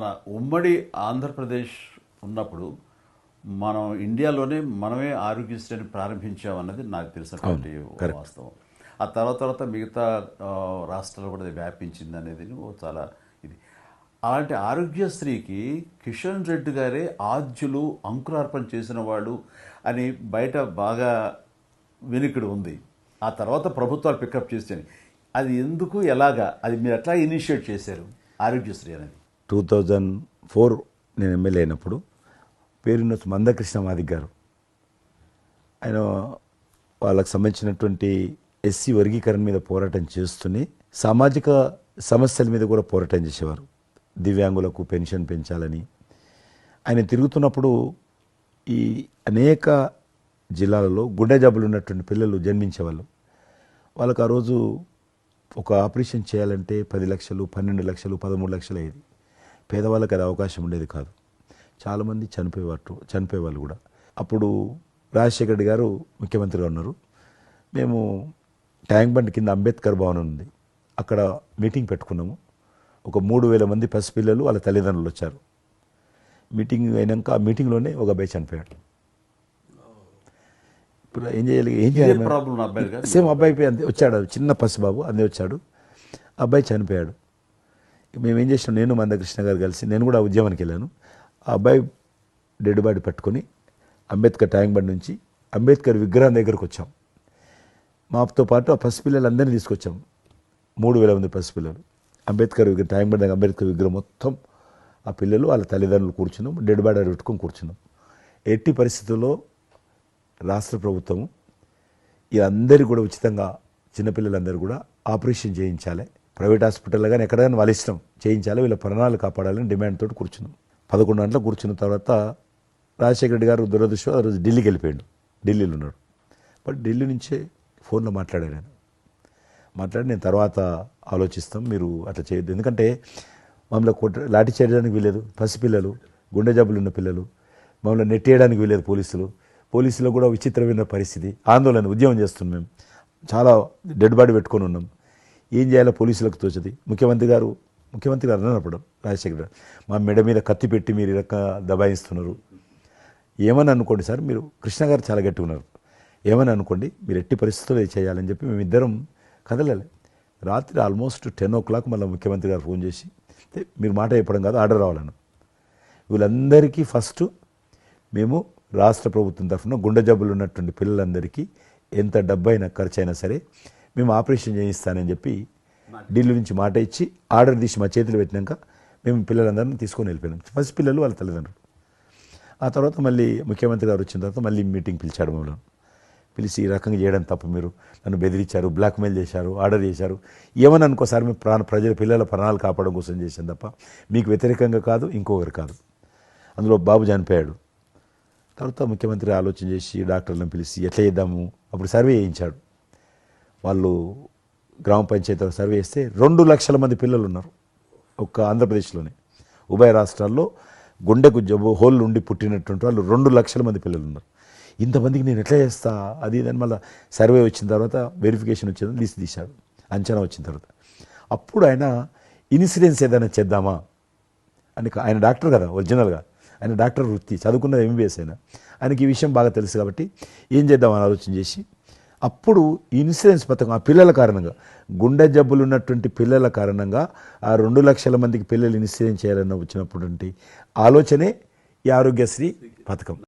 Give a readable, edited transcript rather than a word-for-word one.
మన ఉమ్మడి ఆంధ్రప్రదేశ్ ఉన్నప్పుడు మనం ఇండియాలోనే మనమే ఆరోగ్యశ్రీని ప్రారంభించామన్నది నాకు తెలిసినటువంటి ఒక వాస్తవం. ఆ తర్వాత మిగతా రాష్ట్రాలు కూడా వ్యాపించింది అనేది చాలా ఇది. అలాంటి ఆరోగ్యశ్రీకి కిషన్ రెడ్డి గారే ఆద్యులు అంకురార్పణ చేసిన వాళ్ళు అని బయట బాగా వినికిడి ఉంది. ఆ తర్వాత ప్రభుత్వాలు పికప్ చేస్తాయి. అది ఎందుకు, ఎలాగా, అది మీరు ఎట్లా ఇనిషియేట్ చేశారు ఆరోగ్యశ్రీ అనేది? 2004 నేను ఎమ్మెల్యే అయినప్పుడు పేరున్న మందకృష్ణ మాదిక్ గారు, ఆయన వాళ్ళకు సంబంధించినటువంటి ఎస్సీ వర్గీకరణ మీద పోరాటం చేస్తూనే సామాజిక సమస్యల మీద కూడా పోరాటం చేసేవారు. దివ్యాంగులకు పెన్షన్ పెంచాలని ఆయన తిరుగుతున్నప్పుడు ఈ అనేక జిల్లాలలో గుండె జబ్బులు ఉన్నటువంటి పిల్లలు జన్మించేవాళ్ళు. వాళ్ళకు ఆ రోజు ఒక ఆపరేషన్ చేయాలంటే 10 లక్షలు, 12 లక్షలు, 13 లక్షలు అయ్యేది. పేదవాళ్ళకి అది అవకాశం ఉండేది కాదు. చాలామంది చనిపోయేవాళ్ళు కూడా. అప్పుడు రాజశేఖర రెడ్డి గారు ముఖ్యమంత్రిగా ఉన్నారు. మేము ట్యాంక్ బండ్ కింద అంబేద్కర్ భవన్ ఉంది, అక్కడ మీటింగ్ పెట్టుకున్నాము. ఒక 3000 మంది పసిపిల్లలు వాళ్ళ తల్లిదండ్రులు వచ్చారు. మీటింగ్ అయినాక ఆ మీటింగ్లోనే ఒక అబ్బాయి చనిపోయాడు. ఇప్పుడు ఏం చేయాలి? సేమ్ అబ్బాయి వచ్చాడు, చిన్న పసిబాబు అందే వచ్చాడు, అబ్బాయి చనిపోయాడు. మేము ఏం చేసినాం, నేను మందకృష్ణ గారు కలిసి, నేను కూడా ఉద్యమానికి వెళ్ళాను. ఆ అబ్బాయి డెడ్ బాడీ పట్టుకొని అంబేద్కర్ ట్యాంక్ బండ్ నుంచి అంబేద్కర్ విగ్రహం దగ్గరకు వచ్చాం. మాతో పాటు ఆ పసిపిల్లలందరినీ తీసుకొచ్చాం. 3000 మంది పసిపిల్లలు అంబేద్కర్ విగ్రహం, ట్యాంక్ బండ్ అంబేద్కర్ విగ్రహం మొత్తం ఆ పిల్లలు వాళ్ళ తల్లిదండ్రులు కూర్చున్నాం, డెడ్ బాడీ పెట్టుకొని కూర్చున్నాం. ఎట్టి పరిస్థితుల్లో రాష్ట్ర ప్రభుత్వం అందరికీ కూడా ఉచితంగా చిన్నపిల్లలందరూ కూడా ఆపరేషన్ చేయించాలి, ప్రైవేట్ హాస్పిటల్లో కానీ ఎక్కడైనా వాళ్ళ ఇష్టం చేయించాలి, వీళ్ళ ప్రాణాలు కాపాడాలని డిమాండ్ తోటి కూర్చున్నాం. 11 గంటలకు కూర్చున్న తర్వాత రాజశేఖర రెడ్డి గారు దురదృష్టం ఆ రోజు ఢిల్లీకి వెళ్ళిపోయాడు. ఢిల్లీలో ఉన్నాడు. బట్ ఢిల్లీ నుంచే ఫోన్లో మాట్లాడాను. నేను తర్వాత ఆలోచిస్తాం, మీరు అట్లా చేయొద్దు, ఎందుకంటే మమ్మల్ని లాఠీ చేయడానికి వీలేదు, పసిపిల్లలు, గుండె జబ్బులు ఉన్న పిల్లలు, మమ్మల్ని నెట్టేయడానికి వీలేదు పోలీసులు కూడా విచిత్రమైన పరిస్థితి, ఆందోళన, ఉద్యమం చేస్తున్నాం. మేము చాలా డెడ్ బాడీ పెట్టుకొని ఉన్నాం. ఏం చేయాలో పోలీసులకు తోచది. ముఖ్యమంత్రి గారు అన్నప్పుడు రాజశేఖర్ గారు, మా మెడ మీద కత్తి పెట్టి మీరు ఈ రకంగా దబాయిస్తున్నారు, ఏమని అనుకోండి సార్, మీరు కృష్ణ గారు చాలా గట్టిగా ఉన్నారు, ఏమని అనుకోండి, మీరు ఎట్టి పరిస్థితుల్లో ఇది చేయాలని చెప్పి మేమిద్దరం కదలాలి. రాత్రి ఆల్మోస్ట్ 10 o'clock మళ్ళీ ముఖ్యమంత్రి గారు ఫోన్ చేసి, మీరు మాట చెప్పడం కాదు, ఆర్డర్ రావాలను. వీళ్ళందరికీ ఫస్ట్ మేము రాష్ట్ర ప్రభుత్వం తరఫున గుండె జబ్బులు ఉన్నటువంటి పిల్లలందరికీ ఎంత డబ్బైనా ఖర్చు అయినా సరే మేము ఆపరేషన్ చేయిస్తానని చెప్పి ఢిల్లీ నుంచి మాట ఇచ్చి ఆర్డర్ తీసి మా చేతులు పెట్టినాక మేము పిల్లలందరినీ తీసుకొని వెళ్ళిపోయినాం, ఫస్ట్ పిల్లలు వాళ్ళ తల్లిదండ్రులు. ఆ తర్వాత మళ్ళీ ముఖ్యమంత్రి గారు వచ్చిన తర్వాత మళ్ళీ మీటింగ్ పిలిచాడు. మమ్మల్ని పిలిచి, ఈ రకంగా చేయడం తప్ప, మీరు నన్ను బెదిరించారు, బ్లాక్మెయిల్ చేశారు, ఆర్డర్ చేశారు, ఏమని అనుకోసారి మేము పిల్లల ప్రాణాలు కాపాడడం కోసం చేశాను తప్ప మీకు వ్యతిరేకంగా కాదు, ఇంకొకరు కాదు. అందులో బాబు చనిపోయాడు. తర్వాత ముఖ్యమంత్రి ఆలోచన చేసి డాక్టర్లను పిలిచి ఎట్లా చేద్దాము, అప్పుడు సర్వే చేయించాడు. వాళ్ళు గ్రామ పంచాయతీలో సర్వే చేస్తే 2 లక్షల మంది పిల్లలు ఉన్నారు ఒక్క ఆంధ్రప్రదేశ్లోనే. ఉభయ రాష్ట్రాల్లో గుండెకు జబ్బు హోల్ ఉండి పుట్టినటువంటి వాళ్ళు 2 లక్షల మంది పిల్లలు ఉన్నారు. ఇంతమందికి నేను ఎట్లా చేస్తా, అది దాని మళ్ళీ సర్వే వచ్చిన తర్వాత వెరిఫికేషన్ వచ్చిన లిస్ట్ తీశాడు, అంచనా వచ్చిన తర్వాత అప్పుడు ఆయన ఇన్సూరెన్స్ ఏదైనా చేద్దామా అని, ఆయన డాక్టర్ కదా ఒరిజినల్గా, ఆయన డాక్టర్ వృత్తి, చదువుకున్నది MBBS. ఆయనకి ఈ విషయం బాగా తెలుసు కాబట్టి ఏం చేద్దామని ఆలోచన చేసి అప్పుడు ఇన్సూరెన్స్ పథకం ఆ పిల్లల కారణంగా, గుండె జబ్బులు ఉన్నటువంటి పిల్లల కారణంగా ఆ 2 లక్షల మందికి పిల్లలు ఇన్సూరెన్స్ చేయాలని వచ్చినటువంటి ఆలోచనే ఈ ఆరోగ్యశ్రీ పథకం.